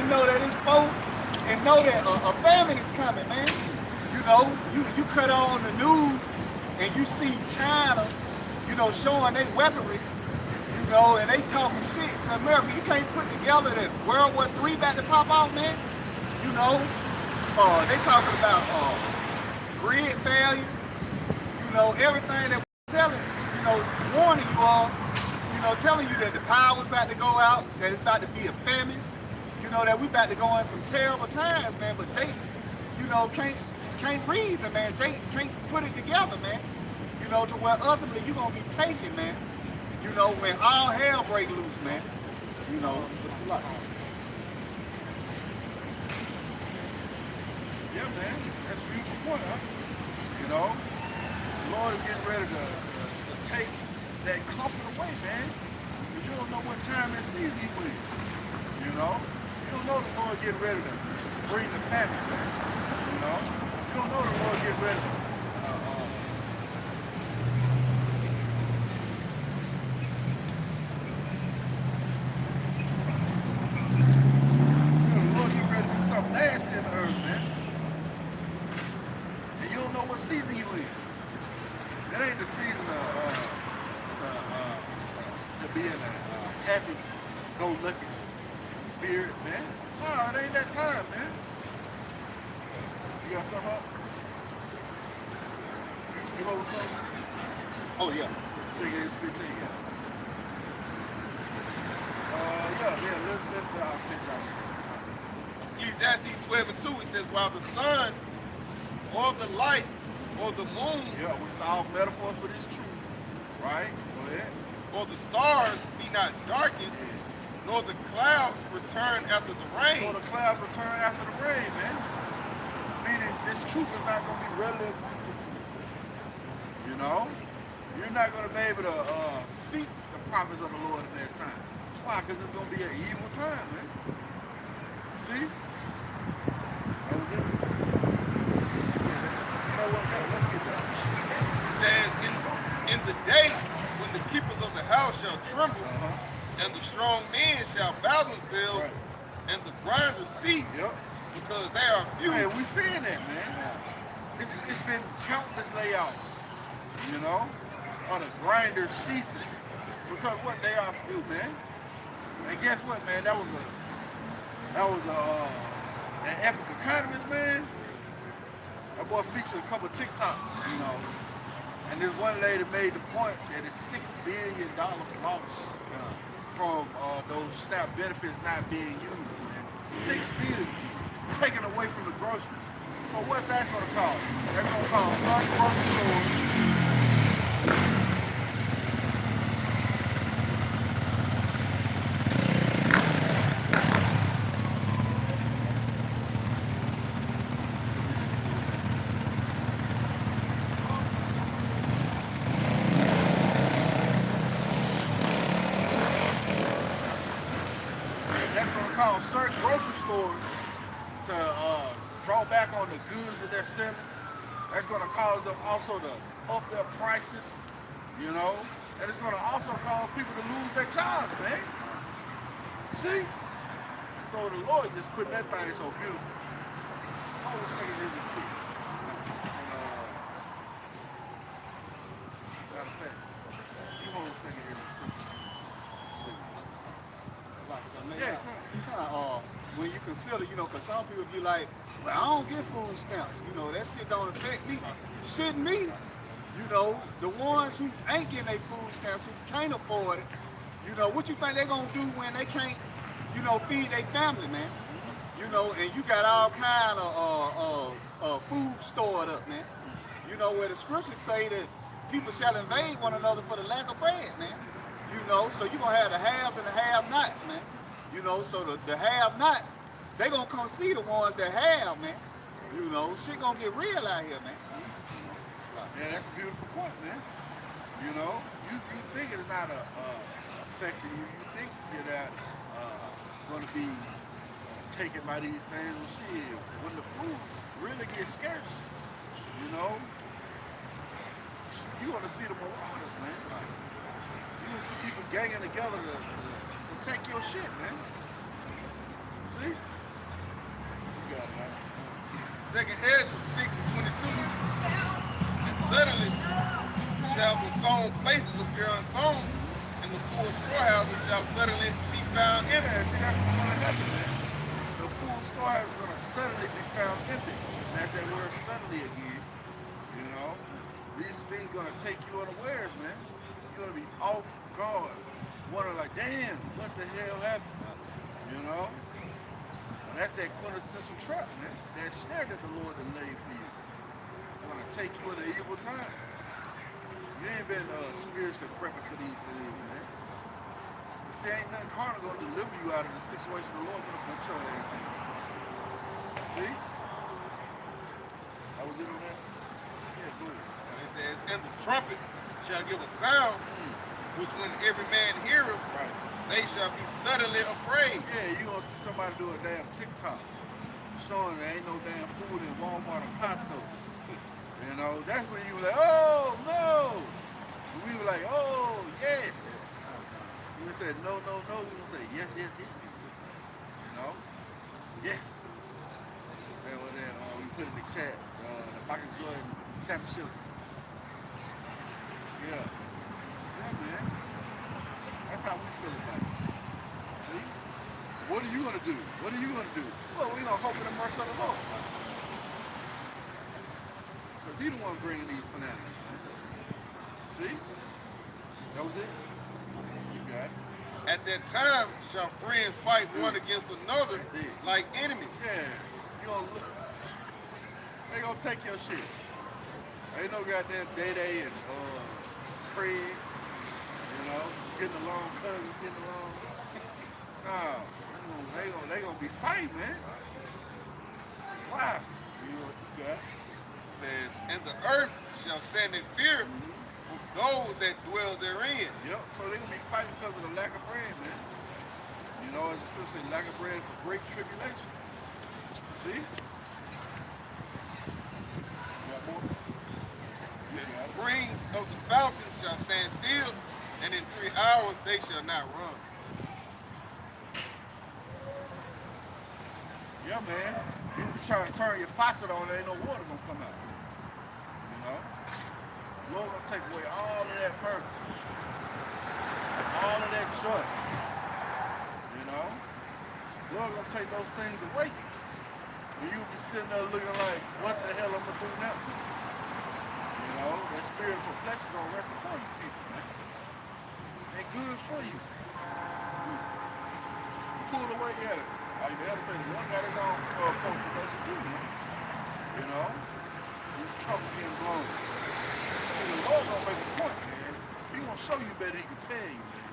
and know that it's foe and know that a famine is coming, man. You know, you cut on the news and you see China, you know, showing their weaponry, you know, and they talking shit to America. You can't put together that World War III about to pop off, man. You know, they talking about grid failures, you know, everything that we're telling, you know, warning you all, you know, telling you that the power's about to go out, that it's about to be a famine, you know, that we about to go in some terrible times, man. But Jake, you know, can't reason, man. Jake can't put it together, man. You know, to where ultimately you're gonna be taken, man. You know, when all hell break loose, man. You know, it's a lot. Yeah, man, that's a beautiful point, huh? You know, the Lord is getting ready to take that comfort away, man. Because you don't know what time and season you in. You know? You don't know the Lord getting ready to bring the famine, man. You know? You don't know the Lord getting ready to nasty in the earth, man. And you don't know what season you in. That ain't the season to be in a happy, go lucky spirit, man. No, it ain't that time, man. You got something up? You hold something? Oh yes. Cigarettes 15, yeah. Let finish out. Ecclesiastes 12:2, it says, while the sun or the light or the moon, yeah, which is all metaphor for this truth, right? Go ahead. Or the stars be not darkened, nor the clouds return after the rain. Nor the clouds return after the rain, man. Meaning this truth is not going to be relevant. You know? You're not going to be able to seek the prophets of the Lord in that time. Why? Because it's going to be an evil time, man. See? That was it. Let's get that. It says, in the day when the keepers of the house shall tremble, and the strong men shall bow themselves, and the grinders cease, because they are few. Man, we seeing that, man. It's been countless layoffs, you know, or the grinders ceasing, because what, they are few, man. And guess what, man? That was an epic economist, man. That boy featured a couple of TikToks, you know. And this one lady made the point that it's $6 billion loss from those SNAP benefits not being used, man. $6 billion taken away from the groceries. So what's that gonna cost? That's gonna cost some grocery stores. Certain grocery stores to draw back on the goods that they're selling. That's going to cause them also to up their prices, you know, and it's going to also cause people to lose their jobs, man. See? So the Lord just put that thing so beautiful. Hold a second, here's the six. Matter of fact, you hold a second, here's the six. Yeah, when you consider, you know, because some people be like, well, I don't get food stamps. You know, that shit don't affect me. Shit me. You know, the ones who ain't getting their food stamps, who can't afford it, you know, what you think they gonna do when they can't, you know, feed their family, man? You know, and you got all kind of food stored up, man. You know, where the scriptures say that people shall invade one another for the lack of bread, man. You know, so you're gonna have the haves and the have-nots, man. You know, so the have-nots, they gonna come see the ones that have, man. You know, shit gonna get real out here, man. Yeah, that's a beautiful point, man. You know, you think it's not affecting you. You think you're not gonna be taken by these things. Well, shit, when the food really gets scarce, you know, you wanna see the marauders, man. You wanna see people ganging together to take your shit, man. See? own places appear unsown, and the full storehouses shall suddenly be found empty. Yeah, see, that's what's gonna happen, man. The full storehouse is gonna suddenly be found empty. And that's that word suddenly again. You know? These things gonna take you unawares, man. You're gonna be off guard. Wondering like, damn, what the hell happened? You know? And that's that quintessential trap, man. That snare that the Lord has laid for you. Gonna take you at an evil time. You ain't been spiritually prepping for these things, man. You see, ain't nothing carnal gonna deliver you out of the situation the Lord gonna put your ass in. See? I was in on that? Yeah, go ahead. And it says, and the trumpet shall give a sound, which when every man heareth, Right. they shall be suddenly afraid. Yeah, you gonna see somebody do a damn TikTok showing there ain't no damn food in Walmart or Costco. You know, that's when you were like, oh no. And we were like, oh yes. You would say no, no, no. We would say yes, yes, yes. You know, yes. That was that we put in the chat, the Michael Jordan championship. Yeah, yeah, man. That's how we feel about it. See? What are you gonna do? What are you gonna do? Well, we gonna hope in the mercy of the Lord. Because he the one bringing these bananas, man. See? That was it? You got it? At that time shall friends fight one against another That's it. like enemies. Yeah. You gonna look. They gonna take your shit. Ain't no goddamn Day and Fred, you know, getting along, cousins getting along. No, they gonna be fighting, man. Why? You got it? Says, and the earth shall stand in fear of those that dwell therein. Yep, so they're gonna be fighting because of the lack of bread, man. You know, as the scripture says, lack of bread for great tribulation. See? You got more? Says, the springs of the fountains shall stand still, and in 3 hours they shall not run. Yeah, man. You be trying to turn your faucet on, there ain't no water gonna come out. You know? The Lord gonna take away all of that murder, all of that joy. You know? The Lord gonna take those things away. And you'll be sitting there looking like, what the hell I'm gonna do now? You know? That spirit of perplexity gonna rest upon you people, man. Ain't good for you. Pull away at it. Like the elder said, the Lord got his own post-production too, man. You know? These trumpets getting blown. See, the Lord gonna make a point, man. He gonna show you better than he can tell you, man.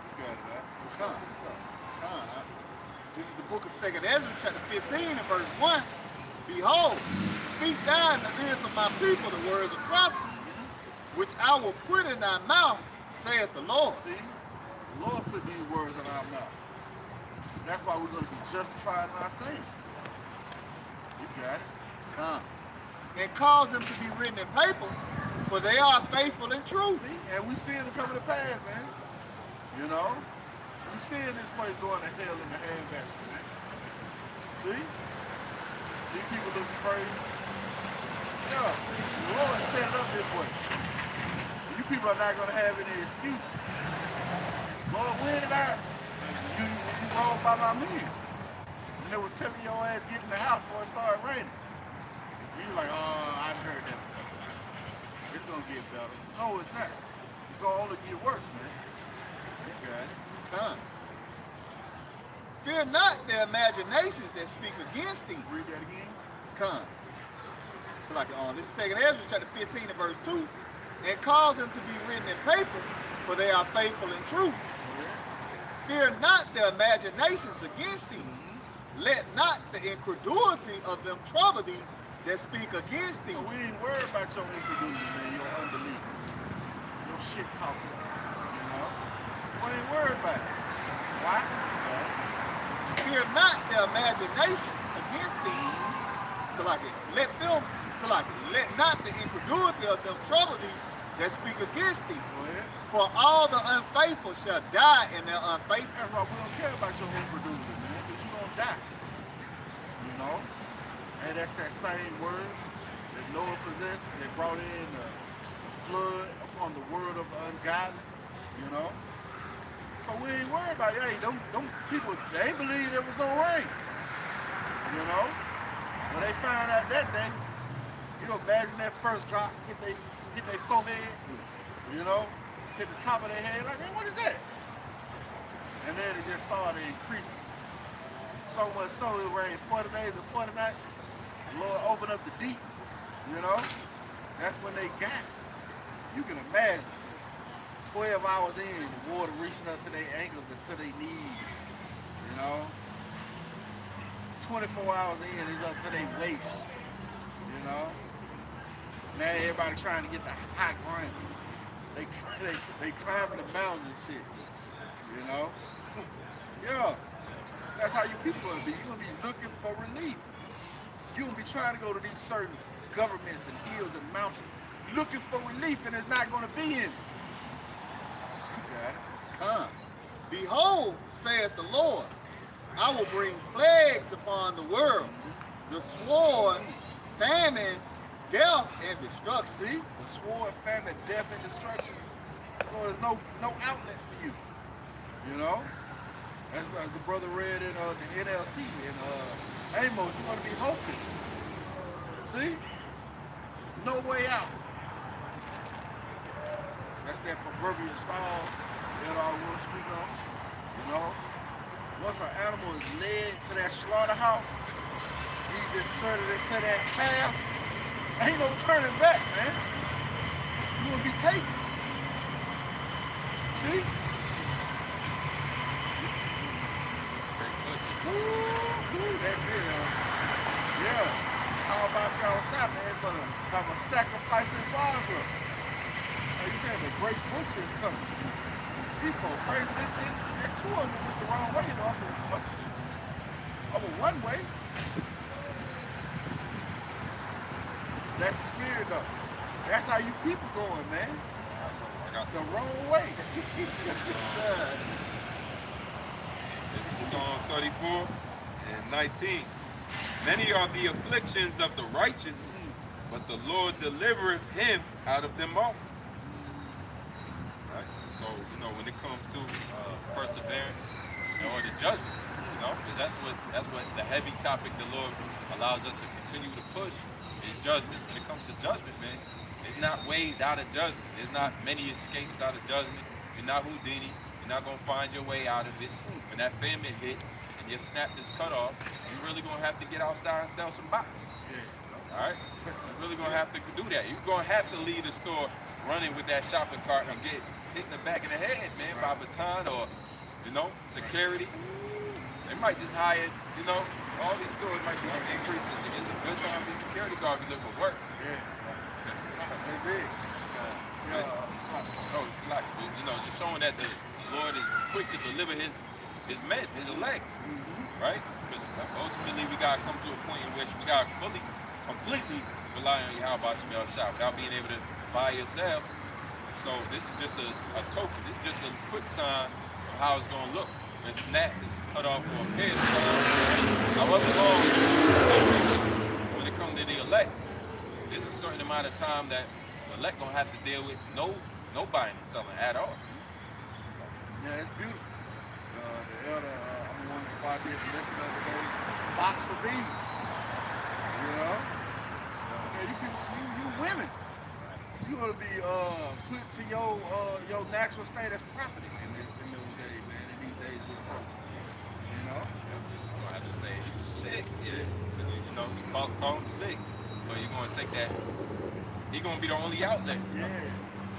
You got it, man. This is the book of 2nd Ezra, chapter 15, and verse 1. Behold, speak thou in the ears of my people the words of prophecy, which I will put in thy mouth, saith the Lord. See? The Lord put these words in our mouth. That's why we're going to be justified in our sin. You got it. And cause them to be written in paper, for they are faithful and true. See? And we seeing it coming to pass, man. You know? We seeing this place going to hell in the handbasket, man. See? These people looking crazy. Yeah. The Lord set it up this way. You people are not going to have any excuse. Lord, when did you rolled by my men? And they were telling your ass get in the house before it started raining. And you like, oh, I heard that. It's gonna get better. No, it's not. It's gonna only get worse, man. Okay. Fear not their imaginations that speak against thee. Read that again. So like this is 2nd Ezra chapter 15 and verse 2. And cause them to be written in paper, for they are faithful and true. Fear not their imaginations against thee. Let not the incredulity of them trouble thee that speak against thee. So we ain't worried about your incredulity, man, your unbelief, your shit talking, you know? We ain't worried about it. Why? Fear not their imaginations against thee. So like let not the incredulity of them trouble thee that speak against thee. For all the unfaithful shall die in their unfaithfulness. That's why we don't care about your incredulity, man, because you're going to die. You know? And that's that same word that Noah possessed that brought in the flood upon the word of the ungodly, you know. So we ain't worried about it. Hey, them people, they believed it was gonna rain, you know. When they found out that day, you imagine that first drop hit their forehead, you know, hit the top of their head, like, man, what is that? And then it just started increasing. So much so it rained 40 days and 40 nights. The Lord opened up the deep, you know. That's when they got it. You can imagine, 12 hours in, the water reaching up to their ankles and to their knees, you know. 24 hours in, it's up to their waist, you know. Now everybody trying to get the high ground. They climbing the mountains and shit, you know. Yeah, that's how you people gonna be. You're gonna be looking for relief. You're gonna be trying to go to these certain governments and hills and mountains looking for relief, and it's not gonna be in it. You got it. Come. Behold, saith the Lord, I will bring plagues upon the world, the sword, famine, death, and destruction. See? The sword, famine, death, and destruction. So there's no outlet for you. You know? As the brother read in the NLT in Amos, you're gonna be hopeless. See? No way out. That's that proverbial stall that I will speak on. You know? Once an animal is led to that slaughterhouse, he's inserted into that path. Ain't no turning back, man. You will be taken. See? Ooh, that's it, yeah. How about y'all shot, man, for the have a sacrifice in Basra? Like you said, the great butcher is coming. These folk crazy. There's two of them that went the wrong way, up a one way. That's the spirit, though. That's how you people going, man. That's the wrong way. This is Psalms 34 and 19. Many are the afflictions of the righteous, but the Lord delivereth him out of them all. Right? So, you know, when it comes to perseverance or the judgment, you know, because that's what the heavy topic the Lord allows us to continue to push is judgment. When it comes to judgment, man, there's not ways out of judgment. There's not many escapes out of judgment. You're not Houdini. You're not gonna find your way out of it. When that famine hits and your snap is cut off, you're really gonna have to get outside and sell some box. Yeah. All right? You're really gonna have to do that. You're gonna have to leave the store running with that shopping cart and get hit in the back of the head, man, by baton or, you know, security. They might just hire, you know, all these stores might be increasing. So it's a good time for security guard to look for work. Yeah. They big. Oh, it's like, you know, just showing that the Lord is quick to deliver his men, his elect, right? Because ultimately we gotta come to a point in which we gotta completely rely on Yahweh Shemel Shah without being able to buy yourself. So this is just a token. This is just a quick sign of how it's gonna look. When snap is cut off for a period of time, however long, when it comes to the elect, there's a certain amount of time that the elect gonna have to deal with no buying and selling at all. Yeah, it's beautiful. The elder, I'm the one who bought this listen the other day, box for bees. You know? Yeah, you people, you women, you ought to be put to your natural state as property in those days, man. In these days we're approaching. You know? You don't have to say you sick, yeah. You know, you call him sick, but you're gonna take that. He's gonna be the only outlet. Yeah.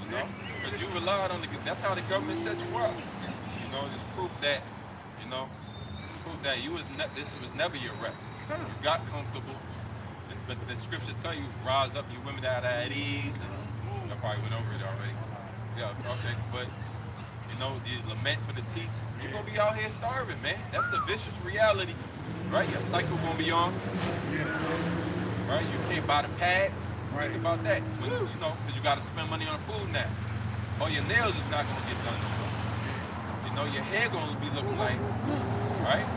You know, because you relied on that's how the government set you up. You know, it's proof that, you know, this was never your rest. You got comfortable, but the scripture tell you, rise up, you women that are at ease. And I probably went over it already. Yeah, okay, but you know, the lament for the teach. You're gonna be out here starving, man. That's the vicious reality, right? Your cycle gonna be on. Yeah. Right? You can't buy the pads. Right. Think about that. When, you know, because you got to spend money on food now. Or your nails is not going to get done no more. You know, your hair going to be looking like, right?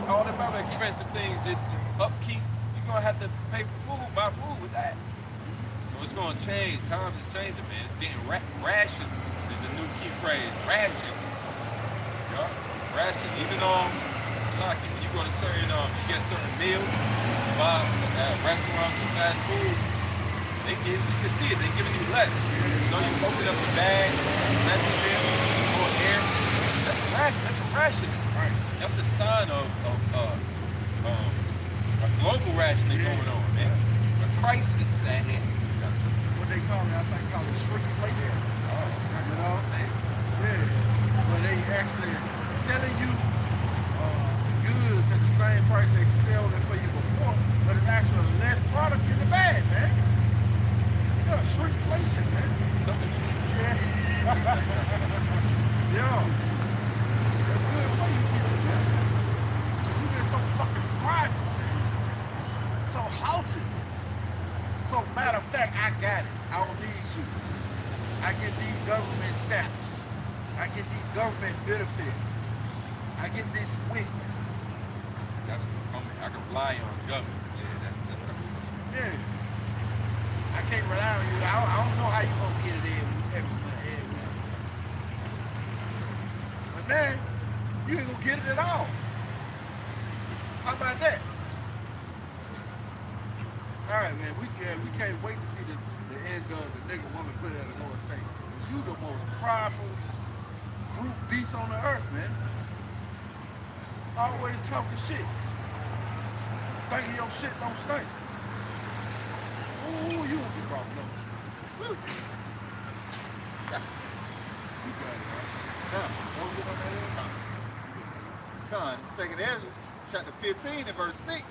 All them other expensive things that upkeep, you're going to have to pay for food, buy food with that. So So it's gonna change. Times is changing, man. It's getting ration. There's a new key phrase. Ration. Yeah. Ration. Even it's like when you go to certain you get certain meals, restaurants and fast food, you can see it, they're giving you less. So you open up the bag, less of it, more air. That's a ration. That's a ration. Right. That's a sign of a global rationing going on, man. A crisis at hand. What they call it, I think call it shrinkflation. Oh, You know? Yeah. Where they actually selling you the goods at the same price they sold it for you before, but it's actually less product in the bag, man. Yeah, shrinkflation, man. stomach shit. Yeah. Yo. That's good for you, man. You get so fucking prideful, man. So haughty. So matter of fact, I got it. I don't need you. I get these government stamps. I get these government benefits. I get this WIC. That's coming. I can rely on the government. Yeah, that's coming. Yeah. I can't rely on you. I don't know how you gonna get it every month. But man, you ain't gonna get it at all. How about that? All right, man. We can't wait to see the end of the nigga woman put at a lower state. Cause you the most prideful brute beast on the earth, man. Always talking shit. Thinking your shit don't stink. Ooh, you won't be brought low. Woo. You got it, right? Don't get on that end. Second Ezra, chapter 15 and verse 6.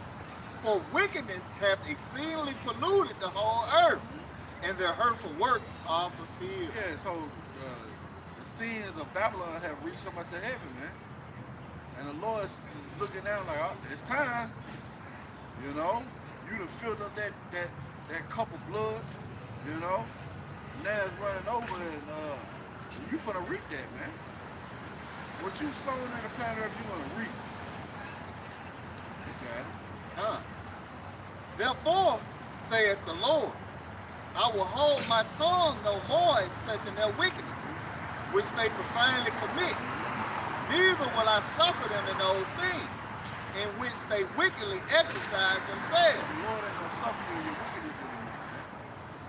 For wickedness hath exceedingly polluted the whole earth, and their hurtful works are fulfilled. Yeah, so the sins of Babylon have reached so much to heaven, man. And the Lord is looking down like, oh, it's time. You know, you done filled up that cup of blood, you know. And now it's running over, and you finna reap that, man. What you sown in the planet Earth, you gonna reap. You got it. Therefore, saith the Lord, I will hold my tongue no more as touching their wickedness, which they profanely commit. Neither will I suffer them in those things, in which they wickedly exercise themselves. The Lord ain't gonna suffer you in your wickedness anymore, man.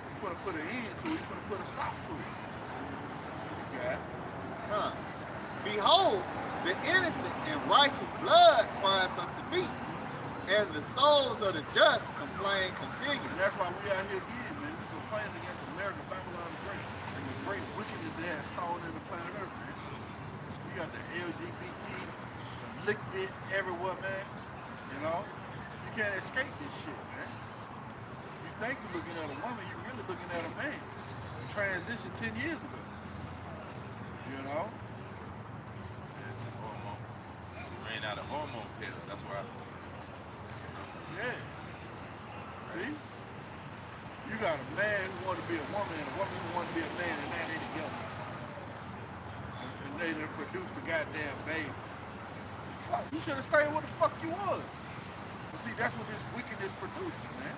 You're finna put an end to it, you're finna put a stop to it. You got it. Behold, the innocent and righteous blood crieth unto me, and the souls of the just complain continually. And that's why we out here again, man. We complaining against America, Babylon the Great, and the great wickedness that has sown in the planet Earth, man. We got the LGBT, the licked it everywhere, man. You know? You can't escape this shit, man. You think you're looking at a woman, you're really looking at a man. You transitioned 10 years ago. You know? Ran out of hormone pills. That's why. Yeah. See? You got a man who want to be a woman and a woman who want to be a man, and now they together. And they done produced a goddamn baby. Fuck, you should have stayed where the fuck you was. But see, that's what this wickedness produces, man.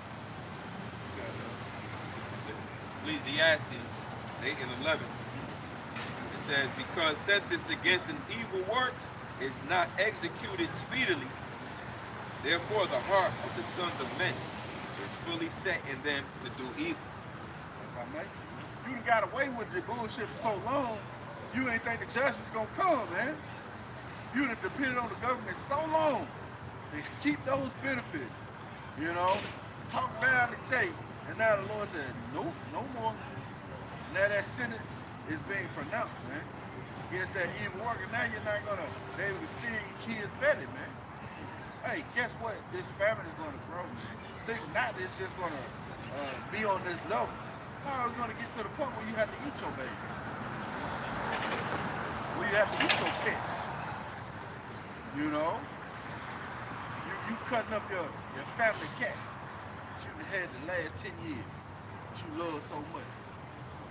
This is it. Ecclesiastes 8 and 11. It says, because sentence against an evil work is not executed speedily, therefore the heart of the sons of men is fully set in them to do evil. You done got away with the bullshit for so long, you ain't think the judgment's gonna come, man. You done depended on the government so long to keep those benefits, you know, talk down the tape, and now the Lord said, nope, no more. Now that sentence is being pronounced, man, against that evil work, and now you're not gonna be able to feed your kids better, man. Hey, guess what? This family is gonna grow, man. Think not it's just gonna be on this level. No, it's gonna get to the point where you have to eat your baby. Where you have to eat your pets. You know? You cutting up your family cat that you had the last 10 years that you love so much.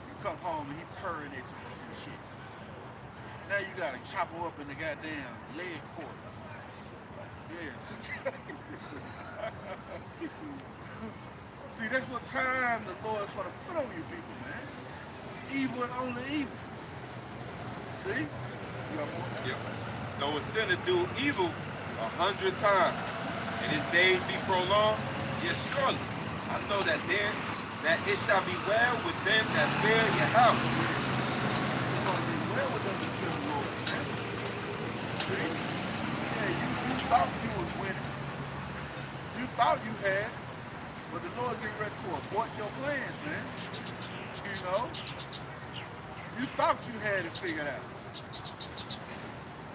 You come home and he purring at your feet and shit. Now you gotta chop him up in the goddamn leg quarters. Yeah, See, that's what time the Lord's going to put on you people, man. Evil and only evil. See? You got more? Yep. Though a sinner do evil 100 times, and his days be prolonged, yet surely I know that it shall be well with them that fear your house. It's going to be well with them that fear the Lord, man. See? Yeah, you thought you was winning. You thought you had, but the Lord getting ready to abort your plans, man. You know? You thought you had it figured out.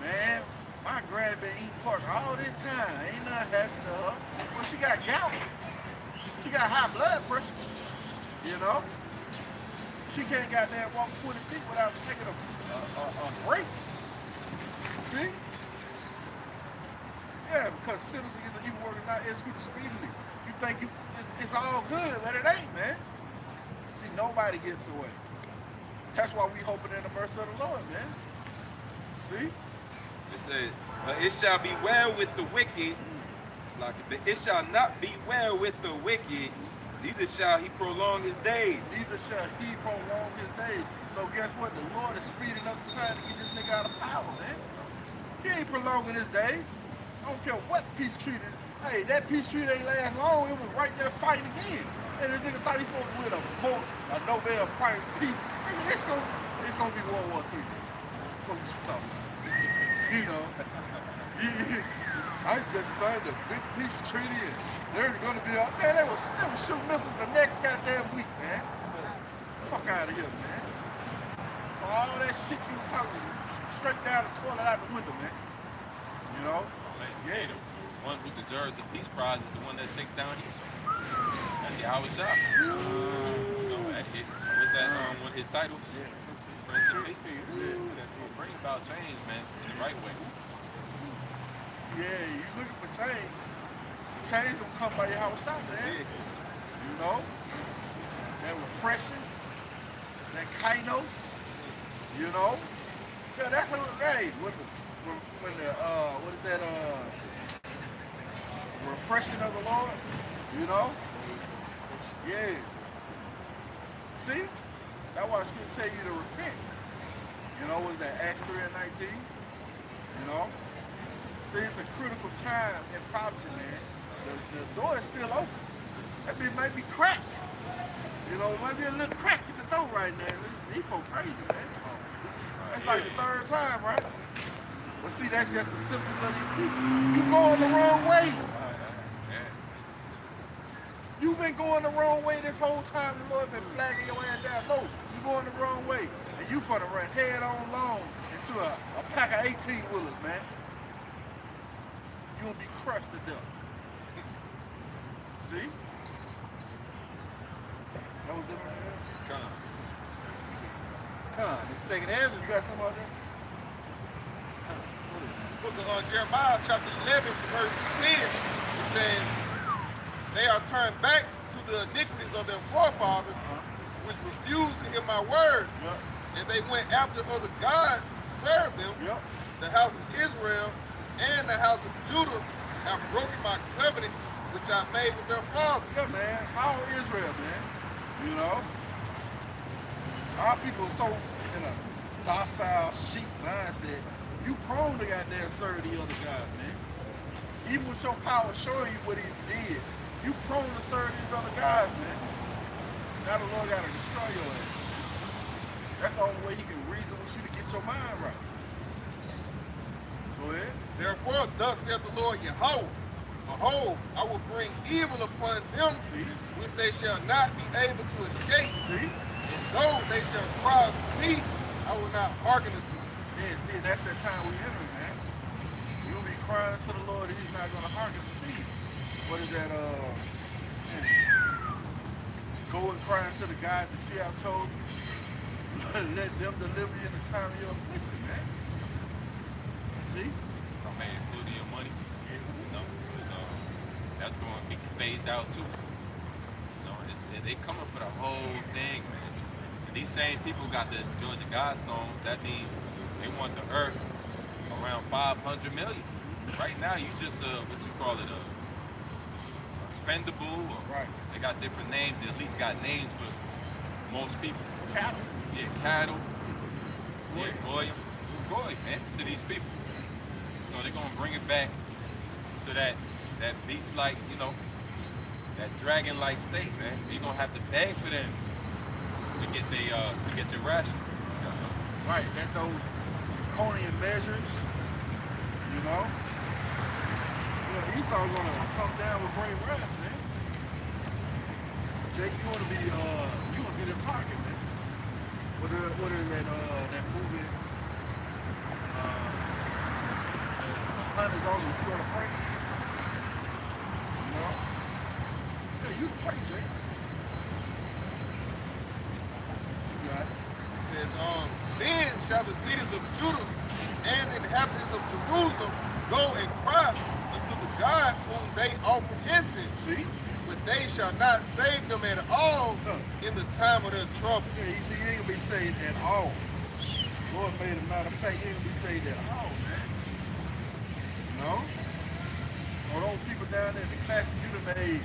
Man, my granny been eating pork all this time. Ain't nothing happened to her. Well, she got gout. She got high blood pressure. You know? She can't goddamn walk 20 feet without taking a break. See? Yeah, because sinners against the evil workers not executed speedily. You think it's all good, but it ain't, man. See, nobody gets away. That's why we hoping in the mercy of the Lord, man. See? It says, but it shall be well with the wicked, it shall not be well with the wicked, neither shall he prolong his days. Neither shall he prolong his days. So guess what? The Lord is speeding up the time to get this nigga out of power, man. He ain't prolonging his days. I don't care what peace treaty. Hey, that peace treaty ain't last long. It was right there fighting again. And this nigga thought he supposed to win a Nobel Prize peace. Nigga, it's gonna be World War III. That's what we should talk about. You know. I just signed a big peace treaty and they're gonna be out. Man, they was shooting missiles the next goddamn week, man. Fuck out of here, man. For all that shit you were talking, straight down the toilet out the window, man. You know? Yeah, the one who deserves the peace prize is the one that takes down Esau. That's Yahweh Shah. You know, what's that one of his titles? Yeah. Prince of Peace. That will bring about change, man, in the right way. Yeah, you looking for change. Change don't come by your house shop, man. You know? That refreshing. That kainos. You know? Yeah, that's how hey, when the what is that refreshing of the Lord, you know? Yeah. See? That's why scripture tell you to repent. You know, was that Acts 3 and 19? You know? See, it's a critical time in prophecy, man. The door is still open. That bitch might be cracked. You know, it might be a little crack in the door right now. These folks crazy, man. That's like the third time, right? But see, that's just the symptoms of you. You going the wrong way. You've been going the wrong way this whole time. The Lord been flagging your ass down. No, you going the wrong way. And you finna run head on long into a pack of 18-wheelers, man. You'll be crushed to death. See? That was it, man. Come, the second Ezra. You got something out there? Book of Jeremiah, chapter 11, verse 10, it says, they are turned back to the iniquities of their forefathers, which refused to hear my words, and they went after other gods to serve them. The house of Israel and the house of Judah have broken my covenant, which I made with their fathers. Yeah, man. All Israel, man. You know? Our people are so in a docile sheep mindset. You prone to goddamn serve the other guys, man. Even with your power showing you what he did, you prone to serve these other guys, man. Now the Lord gotta destroy your ass. That's the only way he can reason with you to get your mind right. Go ahead. Therefore, thus saith the Lord Yahweh, behold, I will bring evil upon them, which they shall not be able to escape. See? And though they shall cry to me, I will not hearken unto them. Yeah, see, that's that time we entering, man. You'll be crying to the Lord and he's not gonna hearken to see you. What is that, go and cry to the God that you have chosen. Let them deliver you in the time of your affliction, man. See? Man, including your money. Yeah. You know, that's going to be phased out too. You know, they coming for the whole thing, man. And these same people got the Georgia Godstones. That means they want the earth around 500 million. Right now, you just what you call it, expendable, or Right. they got different names. They at least got names for most people. Cattle. Yeah, cattle. Yeah, goy, man, to these people. So they're gonna bring it back to that beast-like, you know, that dragon-like state, man. You're gonna have to beg for them to get your rations. Right, that's those draconian measures, you know. Yeah, Esau's gonna come down with great wrath, man. Jake, you wanna be the target, man. What is that movie? The hunt is on you gonna pray. You know? Yeah, you can pray, Jake. You got it. It says, then shall the cities of Judah and the inhabitants of Jerusalem go and cry unto the gods whom they offer incense. See? But they shall not save them at all in the time of their trouble. Yeah, you see, you ain't gonna be saved at all. Lord made a matter of fact, you ain't gonna be saved at all, man. You know? Or those people down there in the class you done made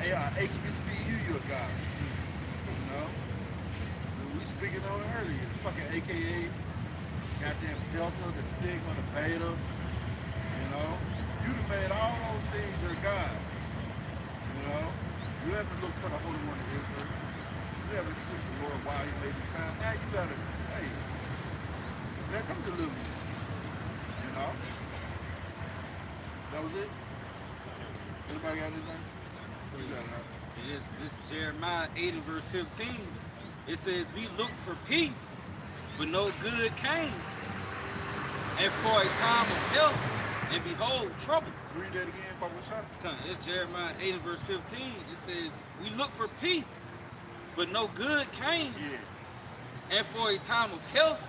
HBCU, you a god. You know? We speaking on it earlier. Fucking AKA, goddamn Delta, the Sigma, the Beta. You know? You done made all those things your god. You know? You haven't looked to the Holy One of Israel. You haven't seen the Lord while he may be found. Now you gotta, hey, let them deliver you. You know? That was it? Anybody got anything? You got it. This is Jeremiah 8 and verse 15. It says, we look for peace, but no good came. And for a time of health, and behold, trouble. Read that again, Papa Shot. It's Jeremiah 8 and verse 15. It says, we look for peace, but no good came. Yeah. And for a time of health,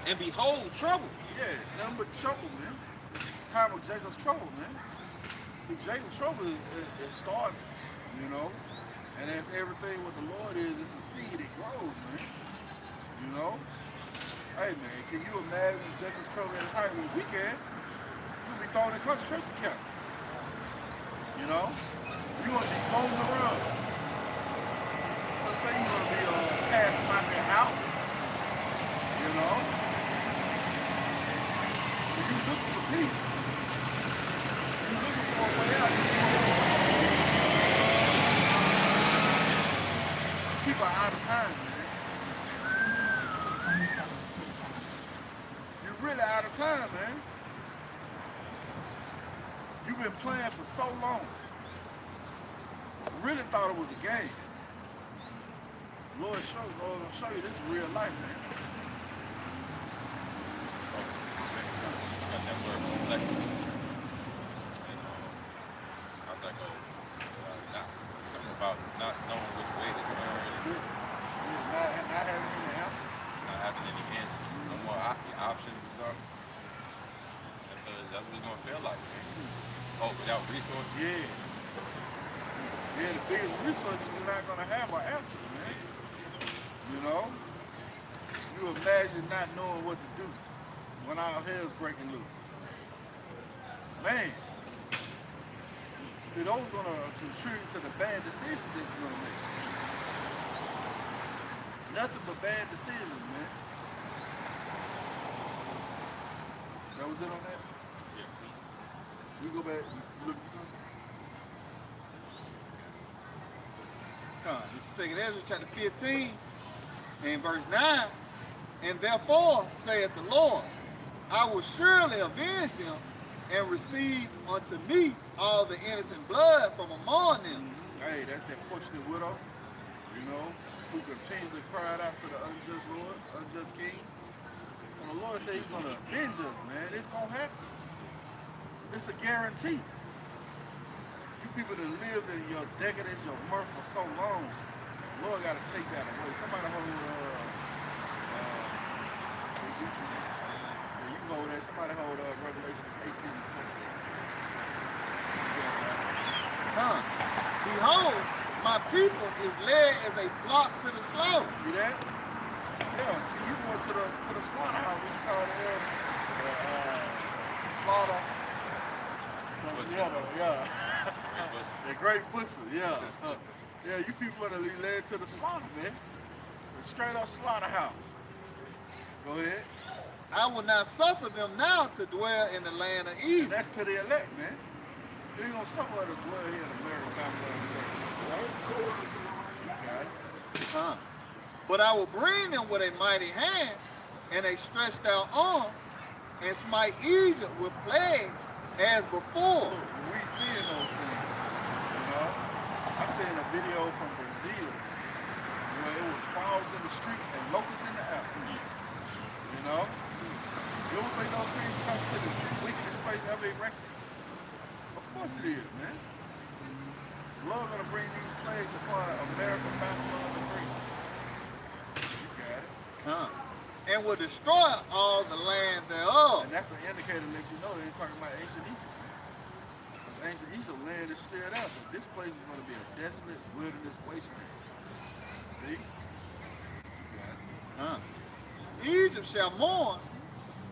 and behold, trouble. Yeah, nothing but trouble, man. Time of Jacob's trouble, man. See, Jacob's trouble is starting, you know? And that's everything what the Lord is, it's a seed, it grows, man. You know? Hey, man, can you imagine Jacob's trouble at its height? Well, we can. You'll be thrown in concentration camp. You know? You're going to be floating around. Let's say you're going to be cast out their house. You know? You're looking for peace. You're looking for a way out. People are out of time, man. You're really out of time, man. You've been playing for so long. Really thought it was a game. Lord will show you this is real life, man. Got that word complexity. How's that go? Something about not knowing which way to turn. Not having any answers. Not having any answers. No more options and stuff. That's what it's gonna feel like, man. Oh, without resources? Yeah. Yeah, the biggest resources you're not gonna have are answers, man. You know? You imagine not knowing what to do when our hell's breaking loose. Man. See, those gonna contribute to the bad decisions that you're gonna make. Nothing but bad decisions, man. That was it on that? Yeah. We go back, you look for something? Come, this is 2nd Ezra chapter 15 and verse 9. And therefore, saith the Lord, I will surely avenge them and receive unto me all the innocent blood from among them. Hey, that's that fortunate widow, you know, who continually cried out to the unjust Lord, unjust King. And the Lord said he's going to avenge us, man. It's going to happen. It's a guarantee. You people that lived in your decadence, your mirth for so long, the Lord got to take that away. Somebody hold, you can hold that. Somebody hold Revelation 18 and 6. Come, behold, my people is led as a flock to the slaughter. See that? Yeah, see, you going to the slaughterhouse, what you call it here? The slaughter. Yeah. The great butcher, yeah. Yeah, you people are led to the slaughter, man. The straight up slaughterhouse. Go ahead. I will not suffer them now to dwell in the land of And Egypt. that's to the elect, man. You ain't gonna suffer to dwell here in America, Babylon. You got it. Huh. But I will bring them with a mighty hand and a stretched out arm and smite Egypt with plagues as before. Look, we seeing those things. You know? I seen a video from Brazil where it was frogs in the street and locusts in the air. You know? You don't think those things come to the wickedest place ever erected? Of course it is, man. The Lord gonna bring these plagues upon America, Babylon, the Great. You got it. Huh. And will destroy all the land thereof. And that's an indicator that lets you know they ain't talking about ancient Egypt, man. Ancient Egypt land is still out, but this place is gonna be a desolate wilderness wasteland. See? You got it. Huh. Egypt shall mourn,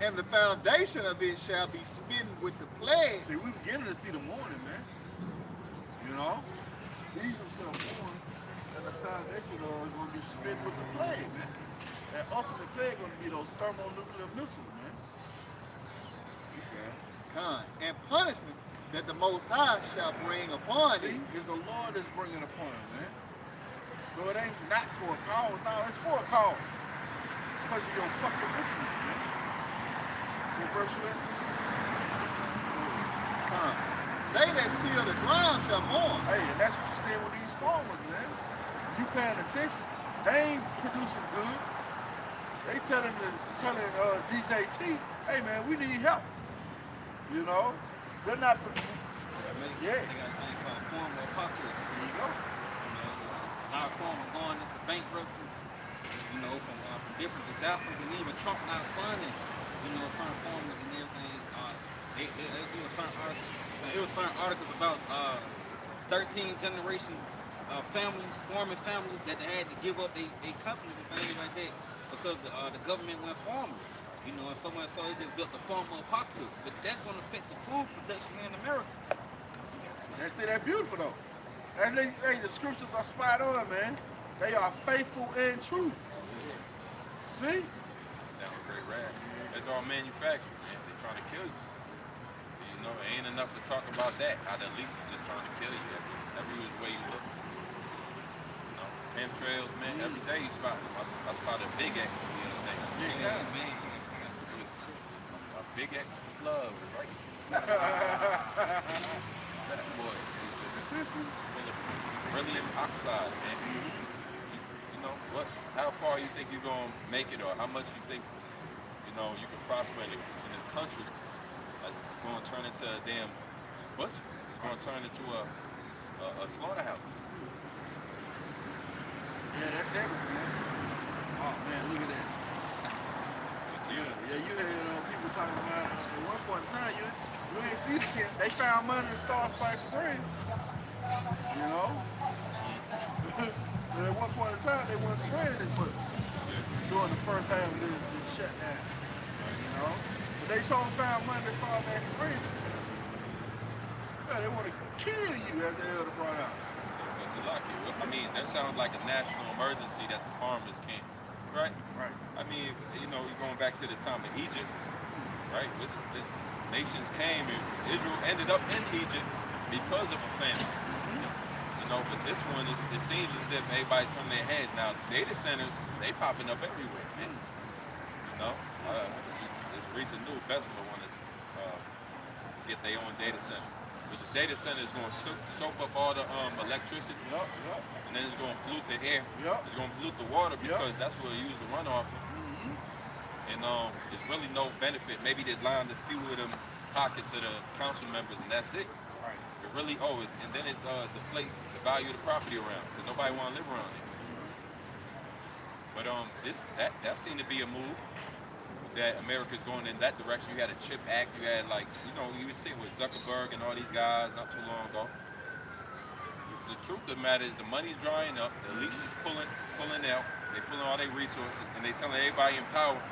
and the foundation of it shall be smitten with the plague. See, we beginning to see the morning, man. You know? Egypt shall mourn, and the foundation of it is gonna be smitten with the plague, man. That ultimate plague gonna be those thermonuclear missiles, man. You got it. Huh. And punishment that the Most High shall bring upon See, it. it's the Lord that's bringing upon it, man. So it ain't not for a cause. No, it's for a cause. Because of your fucking wickedness, man. What verse you at? Huh. They that till the ground shall mourn. Hey, and that's what you're seeing with these farmers, man. You paying attention. They ain't producing good. They telling DJ T, hey man, we need help. You know? They're not producing. Yeah. They got a thing called formal apocalypse. There you go. You know, a lot of farmers going into bankruptcy, you know, from different disasters, and even Trump not funding, you know, certain farmers and everything. It was certain articles about 13 generation families, farming families that they had to give up their companies and things like that because the government went farming. You know, and so much so it just built the farmer apocalypse. But that's going to affect the food production here in America. They say they're beautiful though. And the scriptures are spot on, man. They are faithful and true. See? That was great rap. That's all manufactured, man. They trying to kill you. You know, it ain't enough to talk about that. How the least is just trying to kill you every which way you look. You know, chemtrails, man. Every day you spot them. I spotted a big X the other day. Yeah, man. A big X love, right? That boy is just full of beryllium oxide, man. You know what? How far you think you're gonna make it, or how much you think you can prosper in the country? That's going to turn into a damn butcher. It's going to turn into a slaughterhouse. Yeah, that's everything, man. Oh man, look at that. It's you. Yeah, you heard people talking about at one point in time, you ain't see the kids. They found money to start Fight Spring. You know? And at one point in time, they weren't spraying this much during the first half of this shutdown. You know? But they sure found money to start back spring. Yeah, they want to kill you as they ever brought out. That's a lot. I mean, that sounds like a national emergency that the farmers can't, right? Right. I mean, you're going back to the time of Egypt, right? The nations came and Israel ended up in Egypt because of a famine. You know, but this one, it seems as if everybody turned their head. Now, data centers, they popping up everywhere, man. You know, this recent news, Bessemer wanted to get their own data center. But the data center is going to soak up all the electricity, and then it's going to pollute the air. It's going to pollute the water because that's what it used to run off. And there's really no benefit. Maybe they line a few of them pockets of the council members, and that's it. Right. It really, and then it deflates the value of the property around, because nobody want to live around it. But that seemed to be a move that America's going in that direction. You had a CHIP Act, you had you were seeing with Zuckerberg and all these guys not too long ago. The truth of the matter is the money's drying up, the lease is pulling out, they pulling all their resources, and they telling everybody in power,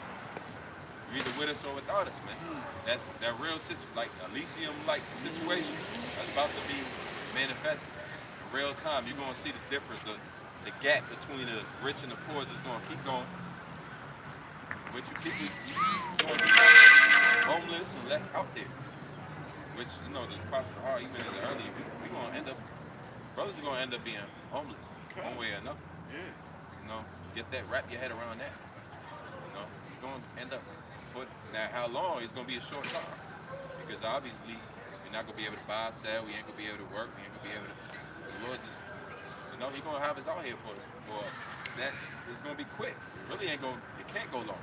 you're either with us or without us, man. That's that real situation, like Elysium-like situation. That's about to be manifested in real time. You're gonna see the difference, the gap between the rich and the poor is just gonna keep going. Which you people gonna be homeless and left out there. Which, you know, the Apostle Paul, even in the earlier, we gonna end up, brothers are gonna end up being homeless one way or another. Yeah. You know, get that, wrap your head around that. You know, you're gonna end up foot. Now, how long? It's gonna be a short time, because obviously you're not gonna be able to buy, sell. We ain't gonna be able to work. We ain't gonna be able to. The Lord just, you know, He gonna have us out here for us. For that, it's gonna be quick. It really ain't gonna. It can't go long.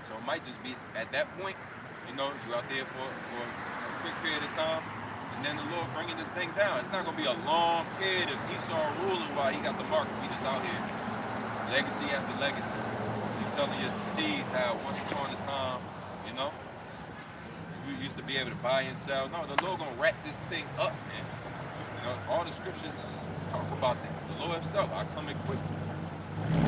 So it might just be at that point. You know, you out there for a quick period of time, and then the Lord bringing this thing down. It's not gonna be a long period of Esau ruling while he got the market. We just out here, legacy after legacy. You telling your seeds how once upon a time, you know, you used to be able to buy and sell. No, the Lord gonna wrap this thing up, man. You know, all the scriptures talk about that. The Lord Himself, I come in quick.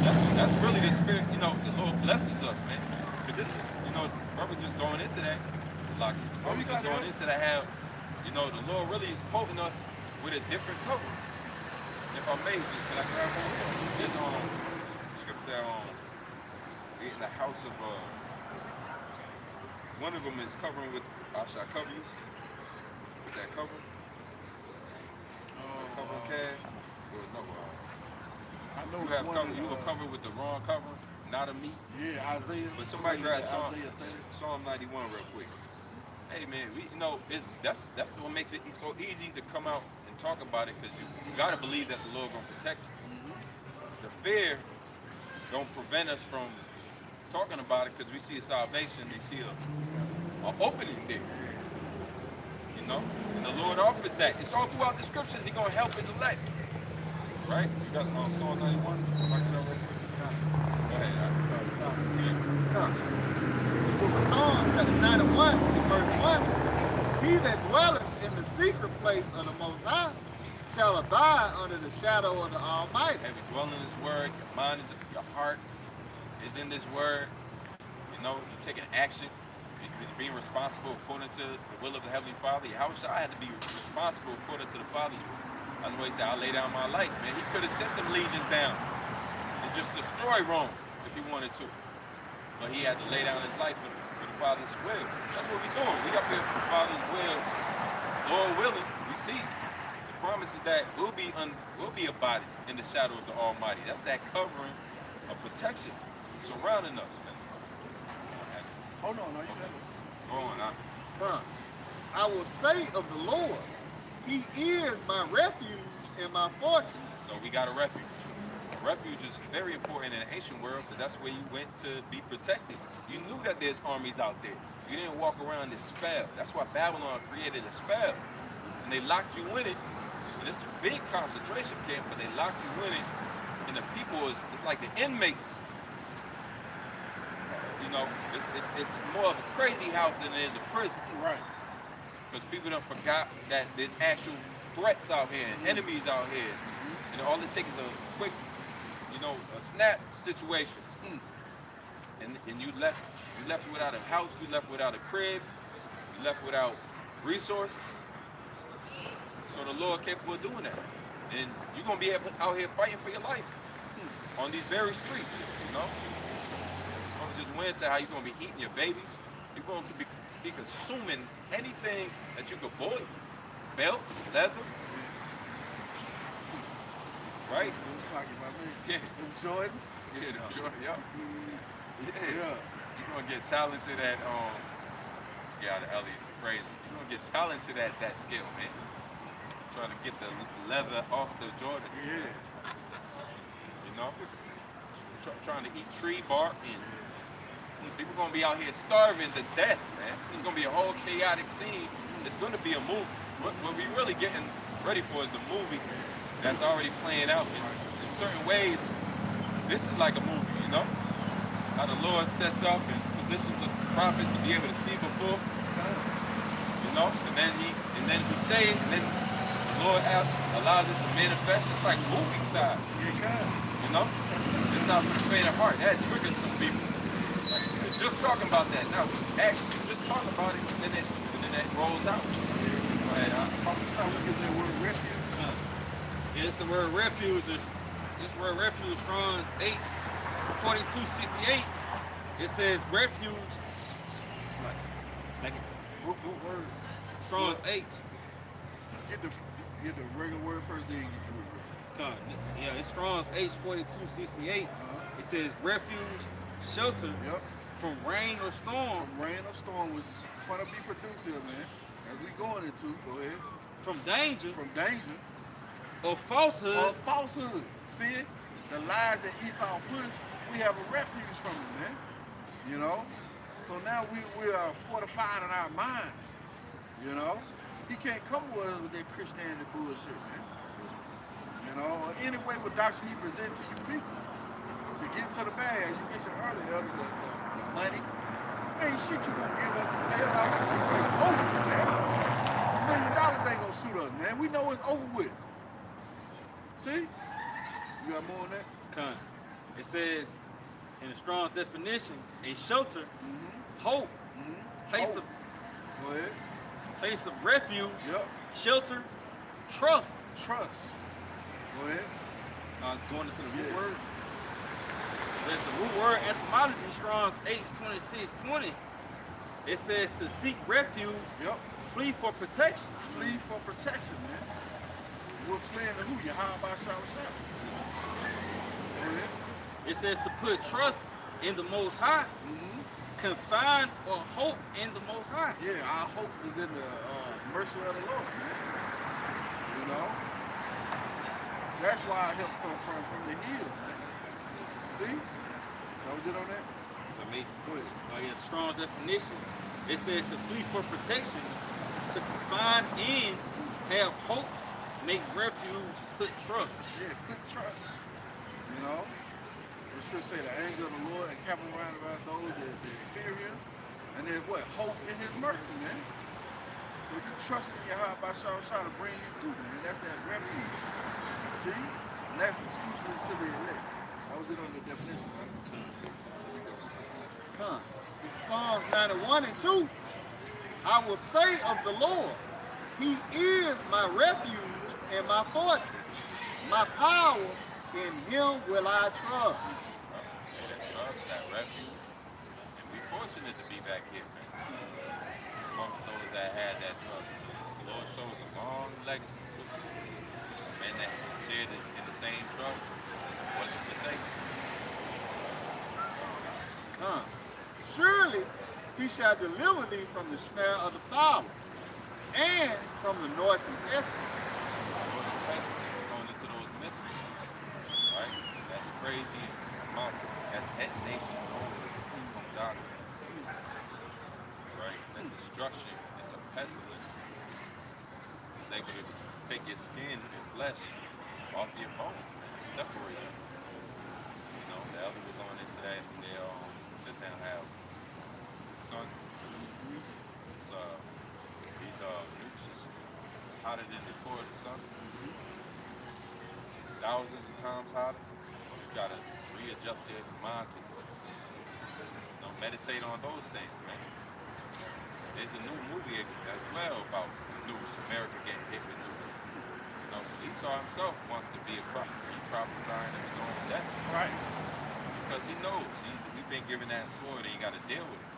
That's really the spirit. You know, the Lord blesses us, man. But this, you know, brother just going into that. Like, we just going into that, how, you know, the Lord really is quoting us with a different cover. If I may, can I grab one? There's scripture in the house of one of them is covering with, shall I cover you with that cover? Cover cash? Or no? I know You have cover. You were covered with the wrong cover, not of me. Yeah, Isaiah. But somebody grab Isaiah Psalm 91 real quick. Hey man, you know, that's what makes it so easy to come out and talk about it, because you gotta believe that the Lord gonna protect you. The fear don't prevent us from talking about it, because we see a salvation, we see a opening there. You know, and the Lord offers that. It's all throughout the scriptures. He gonna help His elect. Right? You got Psalm 91. Go ahead. Psalms chapter 91, verse 1. He that dwelleth in the secret place of the Most High shall abide under the shadow of the Almighty. Have you dwell in His word? Your mind is, your heart is in this word. You know, you're taking action. You're being responsible according to the will of the Heavenly Father. How should I have to be responsible according to the Father's will? That's why He said, I'll lay down my life, man. He could have sent them legions down and just destroy Rome if He wanted to. But He had to lay down His life for the Father's will. That's what we're doing. We up here for the Father's will. Lord willing, we see the promise is that we'll be abiding in the shadow of the Almighty. That's that covering of protection surrounding us, man. Hold on, no, you got it. Go on, I will say of the Lord, He is my refuge and my fortress. So we got a refuge. A refuge is very important in the ancient world, because that's where you went to be protected. You knew that there's armies out there. You didn't walk around this spell. That's why Babylon created a spell. And they locked you in it. And it's a big concentration camp, but they locked you in it. And the people it's like the inmates. You know, it's more of a crazy house than it is a prison. Right. Because people don't forgot that there's actual threats out here and enemies out here. And all it takes is a quick, you know, a snap situation. And you left without a house, you left without a crib, you left without resources. So the Lord capable of doing that. And you're gonna be out here fighting for your life on these very streets, you know? Don't just went into how you're gonna be eating your babies. You're going to be consuming anything that you could boil. Belts, leather. Right? It was like my man. Yeah. Them Jordans. Yeah, the Jordan, yeah. Yeah. You're gonna get talented at yeah, the Ellie's crazy. You're gonna get talented at that skill, man. Trying to get the leather off the Jordan. Yeah. You know? Trying to eat tree bark, and people gonna be out here starving to death, man. It's gonna be a whole chaotic scene. It's gonna be a movie. What we really getting ready for is the movie that's already playing out in certain ways. This is like a movie, you know? How the Lord sets up and positions the prophets to be able to see before, you know? And then we say it, and then the Lord allows it to manifest. It's like movie style, you know? It's not for the faint of heart. That triggers some people. Like, just talking about that. Now, actually, just talk about it, and then it rolls out. Go ahead, how we get that word refuge. Yeah, it's the word refuge. This word refuge, Strong's H4268. It says refuge. It's like What word? Strong's H. Get the regular word first, then get the word. Yeah, it's Strong's H4268. It says refuge, shelter Yep. from rain or storm. From rain or storm was fun to be produced here, man. As we going into, go ahead. From danger From danger or falsehood. or falsehood. See it? The lies that Esau pushed, we have a refuge from it, man. You know? So now we are fortified in our minds. You know? He can't come with us with that Christianity bullshit, man. You know, or any way with doctrine he present to you people. To get to the bag, as you mentioned earlier, the money. Ain't shit you gonna give us to pay us out. It's over with, man. $1 million ain't gonna suit us, man. We know it's over with. See? You got more on that? It says in the Strong's definition, a shelter, hope, place Hope. Go ahead. place of refuge, Yep. shelter, trust. Trust. Go ahead. Going into the root Yeah. word. There's the root word etymology, Strong's H2620. It says to seek refuge, Yep. flee for protection. Flee for protection, man. We're fleeing to who? Yahweh Shah. Go ahead. It says to put trust in the Most High, confide or hope in the Most High. Yeah, our hope is in the mercy of the Lord, man. You know? That's why our help comes from the hills, man. See? That was it on that? For me, Go ahead. the Strong's definition, it says to flee for protection, to confide in, have hope, make refuge, put trust. Yeah, put trust. You know? It should say the angel of the Lord and camp around about those that fear him. And then what? Hope in his mercy, man. If you trust in Yahweh Shah to bring you through, man, that's that refuge. See? And that's exclusively to the elect. That was it on the definition, man. Come. It's Psalms 91 and 2. I will say of the Lord, He is my refuge and my fortress, my power, in Him will I trust. That trust, that refuge. And we're fortunate to be back here, man. Amongst those that had that trust. Because the Lord shows a long legacy too. Men that shared this in the same trust wasn't forsaken. Surely He shall deliver thee from the snare of the fowler and from the noisome pestilence. What's the best? Going into those mysteries, right? That crazy monster, that nation always comes out of it. Right? That destruction, it's a pestilence. It's able to take your skin and flesh off your bone and separate you. You know, the elder was going into that and they sit down and have the sun. It's these nukes is hotter than the core of the sun. Thousands of times hotter. So you gotta readjust your mind to meditate on those things, man. There's a new movie as well about nukes, America getting hit with nukes. You know, so Esau himself wants to be a prophet. He's prophesying of his own death. Right. Because he knows he's been given that sword and he got to deal with it.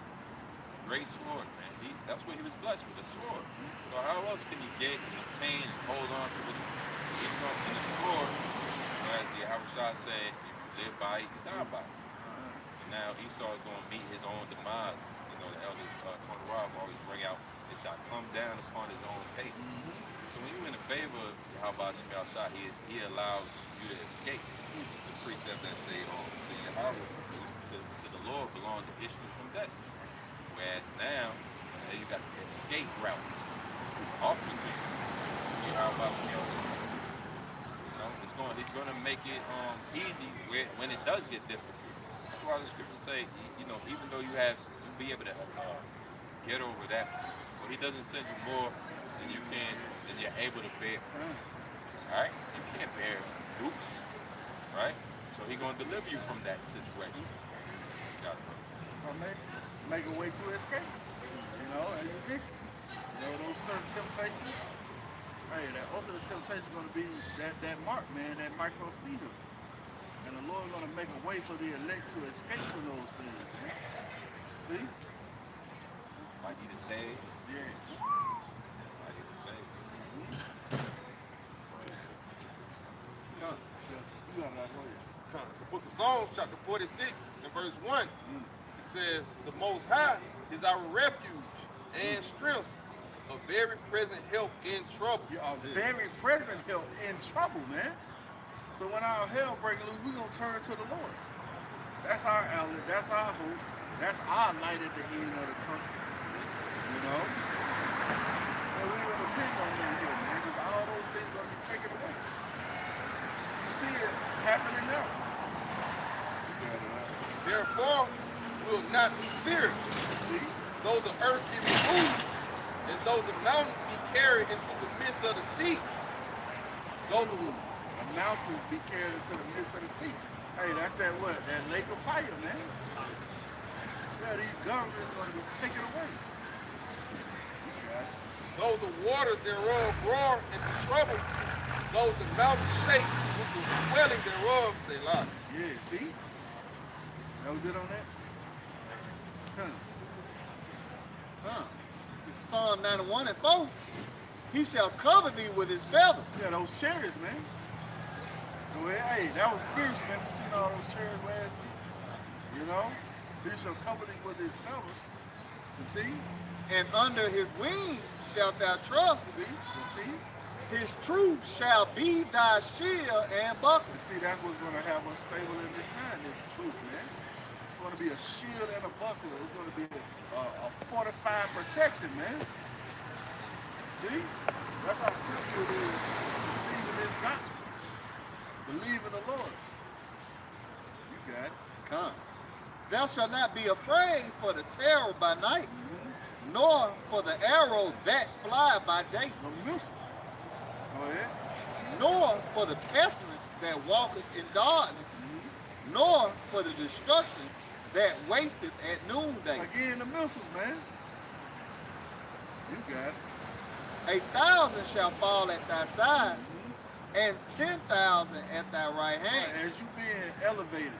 Great sword, man. That's what he was blessed with, a sword. So how else can you get and obtain and hold on to it? You know, in the sword, as Yahushua said, if you live by it, you die by it. Now Esau is going to meet his own demise. You know, the elders, Rob always bring out, it shall come down upon his own fate. So when you're in the favor of Yahushua, he allows you to escape. It's a precept that say, to Yahweh, to the Lord belong the issues from death. Whereas now, you got escape routes offered to you. Yahushua. You know, he's going to make it easy when it does get difficult. That's why the scriptures say, you know, even though you'll be able to get over that, but he doesn't send you more than you're able to bear. All right? You can't bear nukes, right? So he's going to deliver you from that situation. Make a way to escape. You know, as you mentioned. You know, those certain temptations. Hey, that ultimate temptation is going to be that mark, man, that micro-cedar. And the Lord is going to make a way for the elect to escape from those things, man. See? Might need to say. Yes. Might need to say. Come. You got it out, go ahead. Come. The book of Psalms, chapter 46, and verse 1. It says, the Most High is our refuge and strength, a very present help in trouble. You are very present help in trouble, man. So when our hell breaks loose, we're going to turn to the Lord. That's our outlet. That's our hope. That's our light at the end of the tunnel. You know? And we going to depend on that here, man, because all those things going to be taken away. You see it happening now. Therefore, will not be feared, See? though the earth be removed, and though the mountains be carried into the midst of the sea. Though the Mountains be carried into the midst of the sea. Hey, that's that what? That lake of fire, man. Yeah, these governments going to be taken away. though the waters thereof roar into trouble, though the mountains shake with the swelling thereof, Selah. Yeah, see? That was good on that? It's Psalm 91 and 4. He shall cover thee with his feathers. Yeah, those chariots, man. Well, hey, that was spiritual, man. We seen all those chariots last week. You know? He shall cover thee with his feathers. You see? And under his wings shalt thou trust. See? You see? His truth shall be thy shield and buckler. And see, that's what's going to have us stable in this time, this truth, man. It's going to be a shield and a buckler. It's going to be a fortified protection, man. See? That's how critical it is receiving this gospel. Believe in the Lord. You got it. Come. Thou shalt not be afraid for the terror by night, nor for the arrow that fly by day, No missiles. Go ahead. nor for the pestilence that walketh in darkness, nor for the destruction that wasteth at noonday. Again, the missiles, man. You got it. 1,000 shall fall at thy side, and 10,000 at thy right hand. As you being elevated,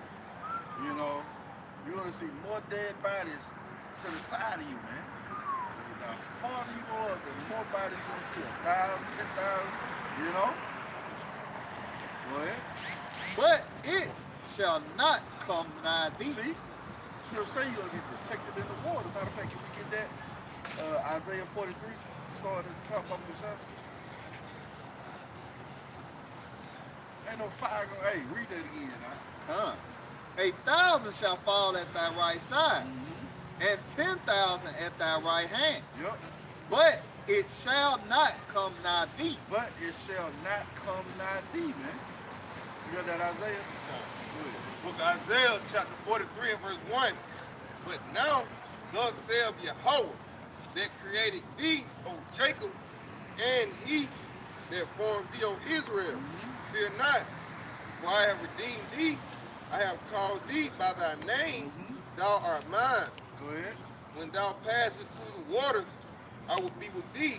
you know, you're going to see more dead bodies to the side of you, man. The farther you go up, the more bodies you're going to see. 1,000, 10,000, you know? Go ahead. But it shall not come nigh thee. See? She'll say you're going to be protected in the war. As a matter of fact, can we get that? Isaiah 43, start at the top of the sun. Ain't no fire going. Hey, read that again, now. Come. 1,000 shall fall at thy right side, and 10,000 at thy right hand. Yep. But it shall not come nigh thee. But it shall not come nigh thee, man. You got that Isaiah? Book of Isaiah, chapter 43 and verse 1. But now, thus saith Yahweh, that created thee, O Jacob, and he that formed thee, O Israel. Fear not, for I have redeemed thee. I have called thee by thy name. Thou art mine. Go ahead. When thou passest through the waters, I will be with thee.